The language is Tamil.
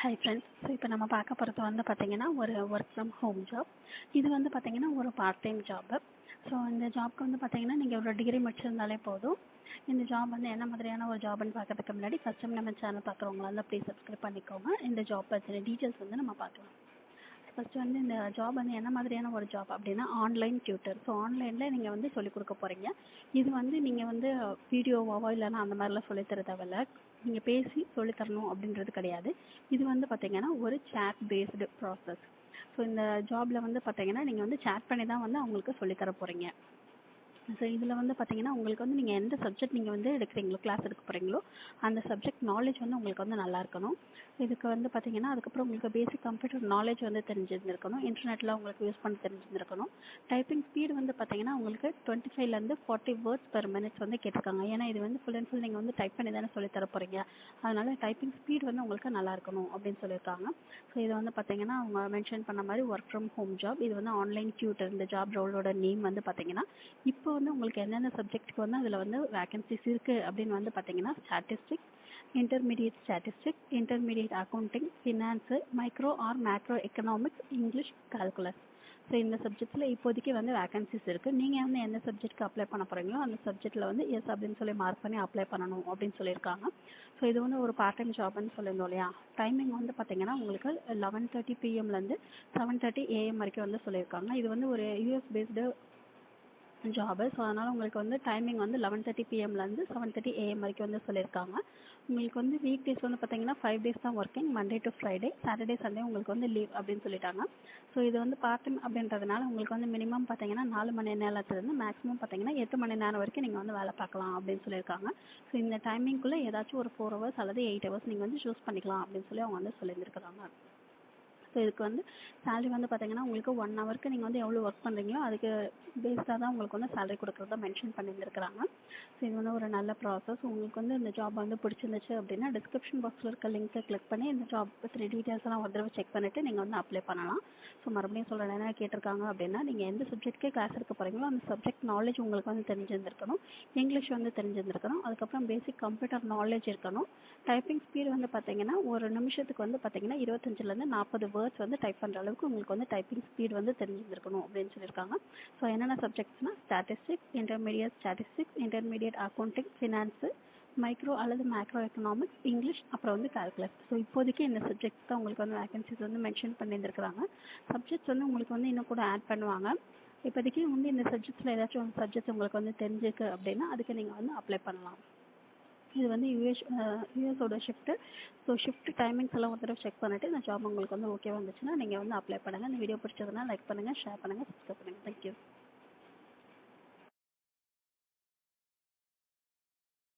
Hi friends. ஸோ இப்போ நம்ம பார்க்க போகிறது வந்து பார்த்தீங்கன்னா ஒரு ஒர்க் ஃப்ரம் ஹோம் ஜாப். இது வந்து பார்த்தீங்கன்னா ஒரு பார்ட் டைம் ஜாப்பு. ஸோ இந்த ஜாப்க்கு வந்து பார்த்தீங்கன்னா நீங்கள் ஒரு டிகிரி முடிச்சிருந்தாலே போதும். இந்த ஜாப் வந்து என்ன மாதிரியான ஒரு ஜாப்னு பார்க்கறதுக்கு முன்னாடி ஃபஸ்ட் டைம் நம்ம சேனல் பார்க்குறவங்களா இருந்தால் ப்ளீஸ் சப்ஸ்கிரைப் பண்ணிக்கோங்க. இந்த ஜாப் பற்றின டீட்டெயில்ஸ் வந்து நம்ம பார்க்கலாம். ஃபர்ஸ்ட் வந்து இந்த ஜாப் வந்து என்ன மாதிரியான ஒரு ஜாப் அப்படின்னா ஆன்லைன் டியூட்டர். ஸோ ஆன்லைனில் நீங்கள் வந்து சொல்லிக் கொடுக்க போகிறீங்க. இது வந்து நீங்கள் வந்து வீடியோவாவோ இல்லைன்னா அந்த மாதிரிலாம் சொல்லித்தர தேவையில்ல. நீங்கள் பேசி சொல்லித்தரணும் அப்படின்றது கிடையாது. இது வந்து பார்த்தீங்கன்னா ஒரு சேட் பேஸ்டு ப்ராசஸ். ஸோ இந்த ஜாபில் வந்து பார்த்தீங்கன்னா நீங்கள் வந்து சேட் பண்ணி தான் வந்து அவங்களுக்கு சொல்லித்தர போகிறீங்க. ஸோ இதில் வந்து பார்த்தீங்கன்னா உங்களுக்கு வந்து நீங்கள் எந்த சப்ஜெக்ட் நீங்கள் வந்து எடுக்கிறீங்களோ, கிளாஸ் எடுக்க போகிறீங்களோ அந்த சப்ஜெக்ட் நாலேஜ் வந்து உங்களுக்கு வந்து நல்லா இருக்கணும். இதுக்கு வந்து பார்த்தீங்கன்னா அதுக்கப்புறம் உங்களுக்கு பேசிக் கம்ப்யூட்டர் நாலேஜ் வந்து தெரிஞ்சிருந்துருக்கணும். இன்டர்நெட்டில் உங்களுக்கு யூஸ் பண்ண தெரிஞ்சிருந்துருக்கணும். டைப்பிங் ஸ்பீடு வந்து பார்த்தீங்கன்னா உங்களுக்கு 25லேருந்து 40 வேர்ட்ஸ் பெர் மினிட்ஸ் வந்து கேட்டிருக்காங்க. ஏன்னா இது வந்து ஃபுல் அண்ட் ஃபுல் நீங்கள் வந்து டைப் பண்ணி தானே சொல்லி தர போகிறீங்க. அதனால டைப்பிங் ஸ்பீடு வந்து உங்களுக்கு நல்லா இருக்கணும் அப்படின்னு சொல்லியிருக்காங்க. ஸோ இது வந்து பார்த்தீங்கன்னா அவங்க மென்ஷன் பண்ண மாதிரி ஒர்க் ஃப்ரம் ஹோம் ஜாப். இது வந்து ஆன்லைன் டியூட்டர். இந்த ஜாப் ரோலோட நேம் வந்து பார்த்தீங்கன்னா இப்போ வந்து உங்களுக்கு எந்தெந்த சப்ஜெக்ட்க்கு வந்து அதில் வந்து வேகன்சிஸ் இருக்குது அப்படின்னு வந்து பார்த்தீங்கன்னா statistics, intermediate accounting, finance, micro or macro economics, English, calculus. So இந்த சப்ஜெக்ட்ஸில் இப்போதைக்கு வந்து வேகன்சிஸ் இருக்குது. நீங்கள் வந்து எந்த சப்ஜெக்ட்க்கு அப்ளை பண்ண போகிறீங்களோ அந்த சப்ஜெக்ட்டில் வந்து எஸ் அப்படின்னு சொல்லி மார்க் பண்ணி அப்ளை பண்ணணும் அப்படின்னு சொல்லியிருக்காங்க. ஸோ இது வந்து ஒரு பார்ட் டைம் ஜாப்னு சொல்லியிருந்தோம் இல்லையா. டைமிங் வந்து பார்த்தீங்கன்னா உங்களுக்கு 11:30 PM to 7:30 AM வரைக்கும் வந்து சொல்லியிருக்காங்க. இது வந்து ஒரு யூஎஸ் பேஸ்டு ஜாபு. ஸோ அதனால் உங்களுக்கு வந்து டைமிங் வந்து 11:30 PM 7:30 AM வரைக்கும் வந்து சொல்லியிருக்காங்க. உங்களுக்கு வந்து வீக் டேஸ் வந்து பார்த்தீங்கன்னா 5 days தான் working, Monday to Friday. Saturday Sunday உங்களுக்கு வந்து லீவ் அப்படின்னு சொல்லிட்டாங்க. ஸோ இது வந்து பார்ட் டைம் அப்படின்றதுனால உங்களுக்கு வந்து மினிமம் பார்த்தீங்கன்னா 4 மணி நேரத்துலேருந்து மேக்ஸிமம் பார்த்தீங்கன்னா 8 மணி நேரம் வரைக்கும் நீங்கள் வந்து வேலை பார்க்கலாம் அப்படின்னு சொல்லியிருக்காங்க. ஸோ இந்த டைமிங்குள்ளே ஏதாச்சும் ஒரு 4 hours அல்லது 8 hours நீங்கள் வந்து சூஸ் பண்ணிக்கலாம் அப்படின்னு சொல்லி அவங்க வந்து சொல்லியிருந்துருக்காங்க. ஸோ இதுக்கு வந்து சேலரி வந்து பார்த்தீங்கன்னா உங்களுக்கு 1 ஹவருக்கு நீங்கள் வந்து எவ்வளோ ஒர்க் பண்ணுறீங்களோ அதுக்கு பேஸ்டாக தான் உங்களுக்கு வந்து சேலரி கொடுக்குறதா மென்ஷன் பண்ணியிருந்துருக்காங்க. ஸோ இது வந்து ஒரு நல்ல ப்ராசஸ். உங்களுக்கு வந்து இந்த ஜாப் வந்து பிடிச்சிருந்துச்சு அப்படின்னா டிஸ்கிரிப்ஷன் பாக்ஸில் இருக்க லிங்க்கை கிளிக் பண்ணி இந்த ஜாப் பற்றி டீட்டெயில்ஸ் எல்லாம் ஒரு தடவை செக் பண்ணிவிட்டு நீங்கள் வந்து அப்ளை பண்ணலாம். ஸோ மறுபடியும் சொல்கிறேன், என்ன கேட்டிருக்காங்க அப்படின்னா நீங்கள் எந்த சப்ஜெக்ட்கே கிளாஸ் எடுக்க போகிறீங்களோ அந்த சப்ஜெக்ட் நாலேஜ் உங்களுக்கு வந்து தெரிஞ்சிருந்திருக்கணும். இங்கிலீஷ் வந்து தெரிஞ்சிருந்திருக்கணும். அதுக்கப்புறம் பேசிக் கம்ப்யூட்டர் நாலேஜ் இருக்கணும். டைப்பிங் ஸ்பீடு வந்து பார்த்தீங்கன்னா ஒரு நிமிஷத்துக்கு வந்து பார்த்தீங்கன்னா 25லேருந்து 40 வேர்ட்ஸ் வந்து டைப் பண்ணுற அளவுக்கு உங்களுக்கு வந்து டைப்பிங் ஸ்பீடு வந்து தெரிஞ்சிருக்கணும் அப்படின்னு சொல்லியிருக்காங்க. ஸோ என்னென்ன சப்ஜெக்ட்ஸ்னால் statistics, intermediate accounting, finance, micro அல்லது மேக்ரோ எக்கனாமிக்ஸ், இங்கிலீஷ், அப்புறம் வந்து கால்குலஸ். ஸோ இப்போதைக்கு இந்த சப்ஜெக்ட்ஸ் தான் உங்களுக்கு வந்து வேகன்சிஸ் வந்து மென்ஷன் பண்ணியிருந்துருக்காங்க. சப்ஜெக்ட்ஸ் வந்து உங்களுக்கு வந்து இன்னும் கூட ஆட் பண்ணுவாங்க. இப்போதைக்கு வந்து இந்த சப்ஜெக்ட்ஸில் ஏதாச்சும் ஒரு சப்ஜெக்ட்ஸ் உங்களுக்கு வந்து தெரிஞ்சிருக்கு அப்படின்னா அதுக்கு நீங்கள் வந்து அப்ளை பண்ணலாம். இது வந்து யூஎஸோட ஷிஃப்ட்டு. ஸோ ஷிஃப்ட் டைமிங்ஸ் எல்லாம் ஒரு தடவை செக் பண்ணிவிட்டு இந்த ஜாப் உங்களுக்கு வந்து ஓகே வந்துச்சுன்னா நீங்கள் வந்து அப்ளை பண்ணுங்கள். இந்த வீடியோ பிடிச்சதுன்னா லைக் பண்ணுங்கள், ஷேர் பண்ணுங்கள், சப்ஸ்கிரைப் பண்ணுங்கள். தேங்க்யூ.